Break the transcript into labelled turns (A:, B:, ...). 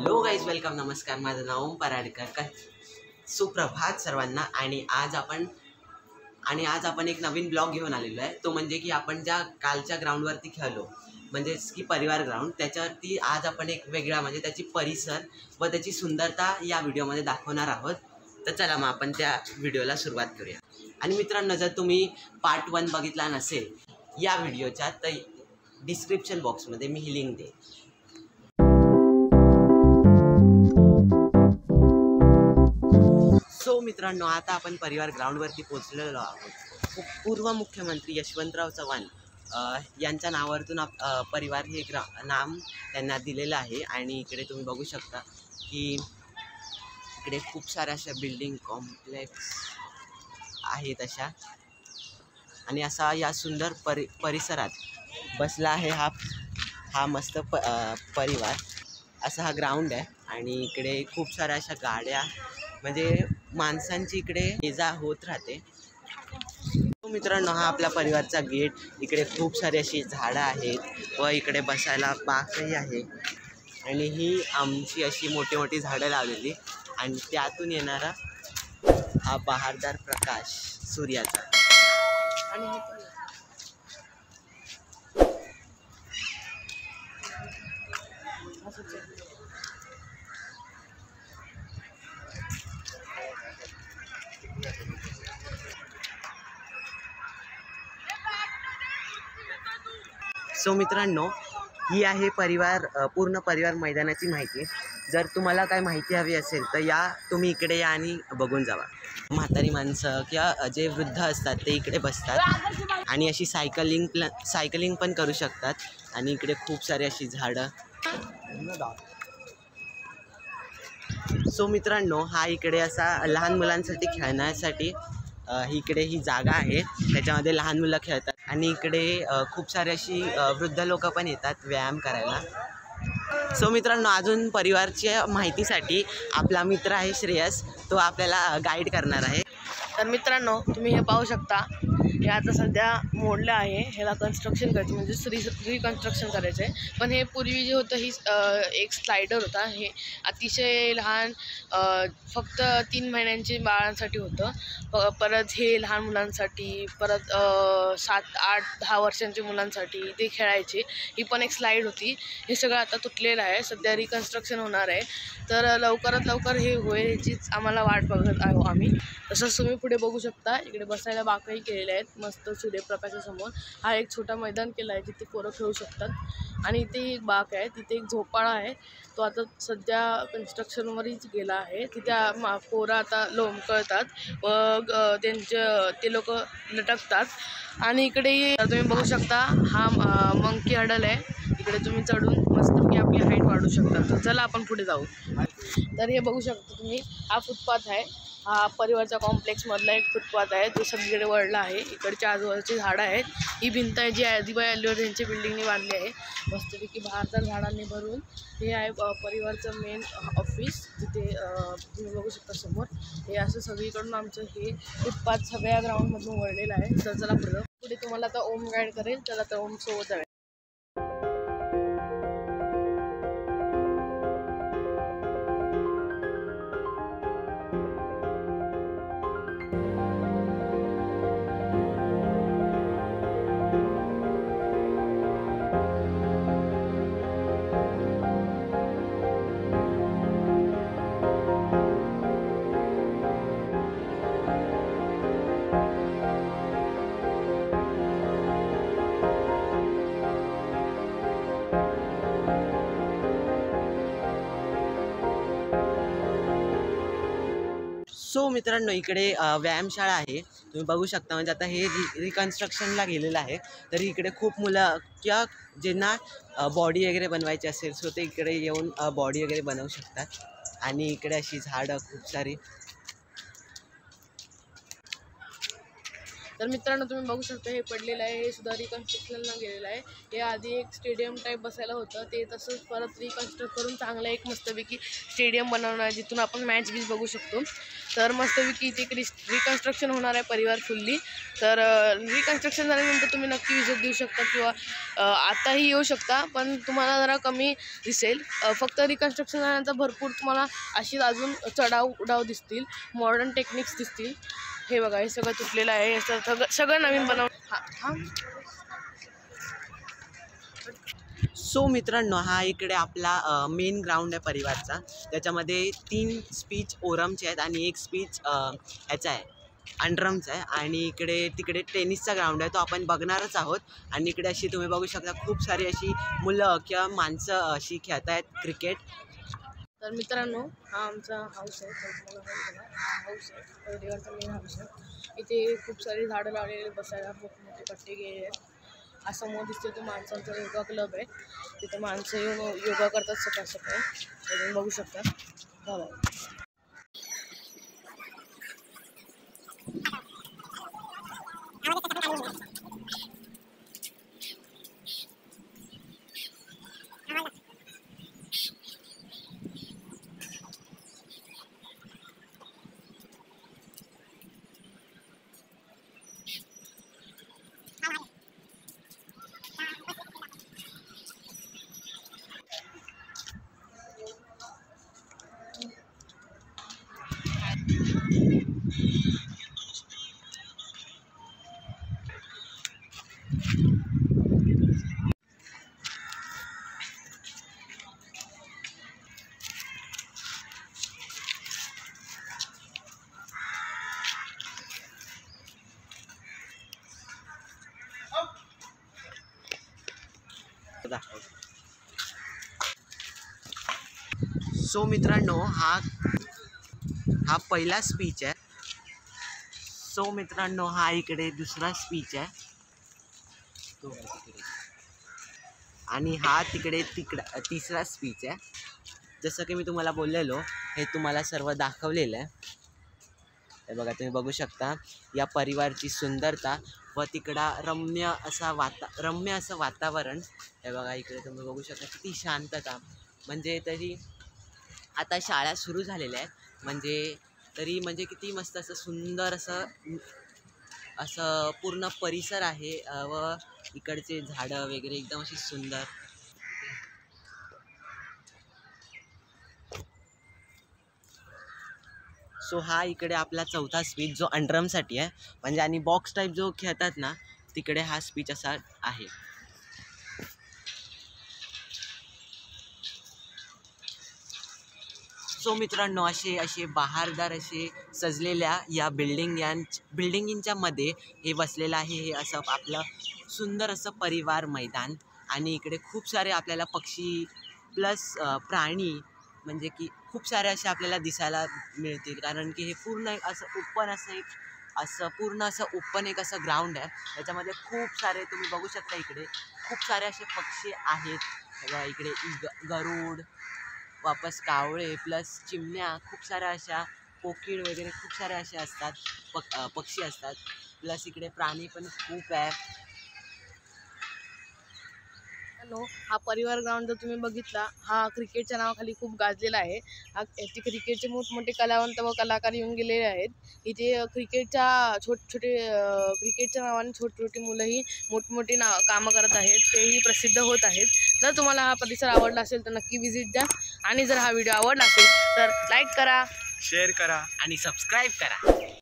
A: Hello guys, welcome, नमस्कार. माझं नाव ओम पराडकर. सुप्रभात सर्वांना. आणि आज आपण एक नवीन ब्लॉग घेऊन आलेलो आहे. तो म्हणजे की आपण ज्या कालच्या ग्राउंडवरती खेळलो, म्हणजेच की परिवार ग्राउंड, त्याच्यावरती आज आपण एक वेगळा म्हणजे त्याची परिसर व त्याची सुंदरता या व्हिडिओमध्ये दाखवणार आहोत. तर चला मग आपण त्या व्हिडिओला सुरुवात करूया. आणि मित्रांनो, जर तुम्ही पार्ट 1 बघितला नसेल या व्हिडिओच्या, तर डिस्क्रिप्शन बॉक्समध्ये मी ही लिंक देईन. सो मित्रांनो, आता आपण परिवार ग्राउंडवरती पोहोचलेलो आहोत. पूर्व मुख्यमंत्री यशवंतराव चव्हाण यांच्या नावावरतून परिवार हे नाम त्यांना दिलेलं आहे. आणि इकडे तुम्ही बघू शकता की इकडे खूप साऱ्या अशा बिल्डिंग कॉम्प्लेक्स आहेत अशा. आणि असा या सुंदर परिसरात बसला आहे हा मस्त परिवार. असा हा ग्राउंड आहे. आणि इकडे खूप साऱ्या अशा गाड्या, म्हणजे माणसांची इकडे ये जा होत राहते. मित्रांनो, हा आपल्या परिवारचा गेट. इकडे खूप सारी अशी झाडं आहेत व इकडे बसायला बाकही आहे. आणि ही आमची अशी मोठी मोठी झाडं लावलेली, आणि त्यातून येणारा हा बहारदार प्रकाश सूर्याचा. आणि सो मित्रांनो, ही आहे पूर्ण परिवार मैदानाची माहिती. जर तुम्हाला काय माहिती हवी असेल तर तुम्ही इकडे या आणि बघून जावा. म्हातारी माणसं किंवा जे वृद्ध असतात ते इकडे बसतात आणि अशी सायकलिंग पण करू शकतात. आणि इकडे खूप सारी अशी झाडं. सो मित्रांनो, हा इकडे असा लहान मुलांसाठी खेळण्यासाठी इकडे ही जागा आहे. त्याच्यामध्ये लहान मुलं खेळतात. आणि इकडे खूप सारे अशी वृद्ध लोक पण येतात व्यायाम करायला. सो मित्रांनो, अजून परिवारच्या माहितीसाठी आपला मित्र आहे श्रेयस, तो आपल्याला गाईड करणार आहे.
B: तर मित्रांनो, तुम्ही हे पाहू शकता, हे आता सध्या मोडलं आहे. ह्याला कन्स्ट्रक्शन करायचं, म्हणजे रिकन्स्ट्रक्शन करायचं आहे. पण हे पूर्वी जे होतं, ही एक स्लायडर होता. हे अतिशय लहान, फक्त 3 महिन्यांची बाळांसाठी होतं. परत हे लहान मुलांसाठी, परत 7, 8, 10 वर्षांच्या मुलांसाठी ते खेळायचे. ही पण एक स्लाईड होती. हे सगळं आता तुटलेलं आहे. सध्या रिकन्स्ट्रक्शन होणार आहे. तर लवकरात लवकर हे होईल याचीच आम्हाला वाट बघत आहो आम्ही. तसंच तुम्ही पुढे बघू शकता, इकडे बसायला बाकही केलेले आहेत मस्त सूर्यप्रकाशासमोर. हा एक छोटा मैदान केला आहे जिथे पोरं खेळू शकतात. आणि इथे एक बाक आहे, तिथे एक झोपाळा आहे. तो आता सध्या कन्स्ट्रक्शनवरच गेला आहे. तिथे पोरं आता लोंबकळतात व ते लोक लटकतात. आणि इकडे तुम्ही बघू शकता, हा मंकी हडल आहे. इकडे तुम्ही चढून मस्तपैकी आपली हाईट वाढू शकता. तर चला आपण पुढे जाऊ. तर हे बघू शकता तुम्ही, हा फुटपाथ आहे. हा परिवारच्या कॉम्प्लेक्समधला एक फुटपाथ आहे, जो सगळीकडे वळला आहे. इकडच्या आजूबाजूची झाडं आहेत. ही भिंत आहे जी आदिबाई अल्लूर यांची बिल्डिंगने बांधली आहे मस्तपैकी बहारदार झाडांनी भरून. हे आहे परिवारचं मेन ऑफिस. तिथे तुम्ही बघू शकता समोर. हे असं सगळीकडून आमचं हे फुटपाथ सगळ्या ग्राउंडमधून वळलेलं आहे. तर चला पुढे तुम्हाला आता ओम गाईड करेल. चला तर ओम सोबत जाऊया.
A: सो मित्रांनो, इकडे व्यायामशाळा आहे. तुम्ही बघू शकता. म्हणजे आता हे रिकन्स्ट्रक्शनला गेलेलं आहे. तरी इकडे खूप मुलं किंवा ज्यांना बॉडी वगैरे बनवायची असेल, सो ते इकडे येऊन बॉडी वगैरे बनवू शकतात. आणि इकडे अशी झाडं खूप सारी.
B: तर मित्रांनो तुम्ही बघू शकता हे पडलेलं आहे, हे सुद्धा रिकन्स्ट्रक्शनला गेलेलं आहे. हे आधी एक स्टेडियम टाईप बसायला होतं, ते तसंच परत रिकन्स्ट्रक्ट करून चांगलं एक मस्तपैकी स्टेडियम बनवणार आहे जिथून आपण मॅच बीच बघू शकतो. तर मस्तपैकी इथे एक रिकन्स्ट्रक्शन होणार आहे परिवार फुल्ली. तर रिकन्स्ट्रक्शन झाल्यानंतर तुम्ही नक्की विजिट देऊ शकता किंवा आताही येऊ शकता, पण तुम्हाला जरा कमी दिसेल. फक्त रिकन्स्ट्रक्शन झाल्यानंतर भरपूर तुम्हाला अशी अजून चढाव उडाव दिसतील, मॉडर्न टेक्निक्स दिसतील. हे बघा हे सगळं तुटलेलं आहे, हे सगळं नवीन बनवून.
A: सो मित्रांनो हा इकडे आपला मेन ग्राउंड आहे परिवारचा. त्याच्यामध्ये 3 स्पीच ओरमचे आहेत आणि 1 स्पीच ह्याचा आहे अंडरमचा आहे. आणि तिकडे टेनिसचा ग्राउंड आहे, तो आपण बघणारच आहोत. आणि इकडे अशी तुम्ही बघू शकता खूप सारी अशी मुलं किंवा माणसं अशी खेळत आहेत क्रिकेट.
B: तर मित्रांनो हा आमचा हाऊस आहे, तर तुम्हाला हा हाऊस आहे, परिवारचा मेन हाऊस आहे. इथे खूप सारी झाडं लावलेले, बसायला मोठे पट्टे गेले आहेत. हा समोर दिसतो तो माणसांचा योगा क्लब आहे, तिथे माणसं येऊन योगा करतात सकाळ सकाळी, तुम्ही बघू शकता.
A: सो मित्रांनो हा पहिला स्पीच आहे. सो मित्रांनो हा इकडे दुसरा स्पीच आहे आणि हा तिकडे तिसरा स्पीच आहे. जसं की मी तुम्हाला बोललेलो, हे तुम्हाला सर्व दाखवलेलं आहे. हे बघा तुम्ही बघू शकता या परिवारची सुंदरता व तिकडं रम्य असं वातावरण. हे बघा इकडे तुम्ही बघू शकता किती शांतता. म्हणजे तरी आता शाळा सुरू झालेल्या आहेत, म्हणजे किती मस्त असं सुंदर असं पूर्ण परिसर आहे व इकडचे झाडं वगैरे एकदम अशी सुंदर. सो हा इकडे आपला चौथा स्पीच जो अंडरमसाठी आहे, म्हणजे आणि बॉक्स टाईप जो खेळतात ना तिकडे हा स्पीच असा आहे. सो मित्रांनो असे बहारदार असे सजलेल्या या बिल्डिंगींच्या मध्ये हे बसलेलं आहे. हे असं आपलं सुंदर असं परिवार मैदान. आणि इकडे खूप सारे आपल्याला पक्षी प्लस प्राणी म्हणजे की खूप सारे असे आपल्याला दिसायला मिळतील, कारण की हे पूर्ण ओपन एक असं ग्राउंड आहे. त्याच्यामध्ये खूप सारे तुम्ही बघू शकता इकडे खूप सारे असे पक्षी आहेत. इकडे गरुड, वापस कावळे प्लस चिमण्या, खूप साऱ्या अशा कोकीळ वगैरे खूप साऱ्या अशा असतात पक्षी असतात. प्लस इकडे प्राणी पण खूप आहे.
B: हा परिवार ग्राउंड जर तुम्ही बघितला, हा क्रिकेटच्या नावाखाली खूप गाजलेला आहे. इथे क्रिकेटचे मोठमोठे कलावंत व कलाकार येऊन गेलेले आहेत. इथे क्रिकेटच्या नावाने छोटी मुलंही मोठमोठी कामं करत आहेत, तेही प्रसिद्ध होत आहेत. जर तुम्हाला हा परिसर आवडला असेल तर नक्की व्हिजिट द्या. आणि जर हा व्हिडिओ आवडला असेल तर लाईक करा,
A: शेअर करा आणि सबस्क्राईब करा.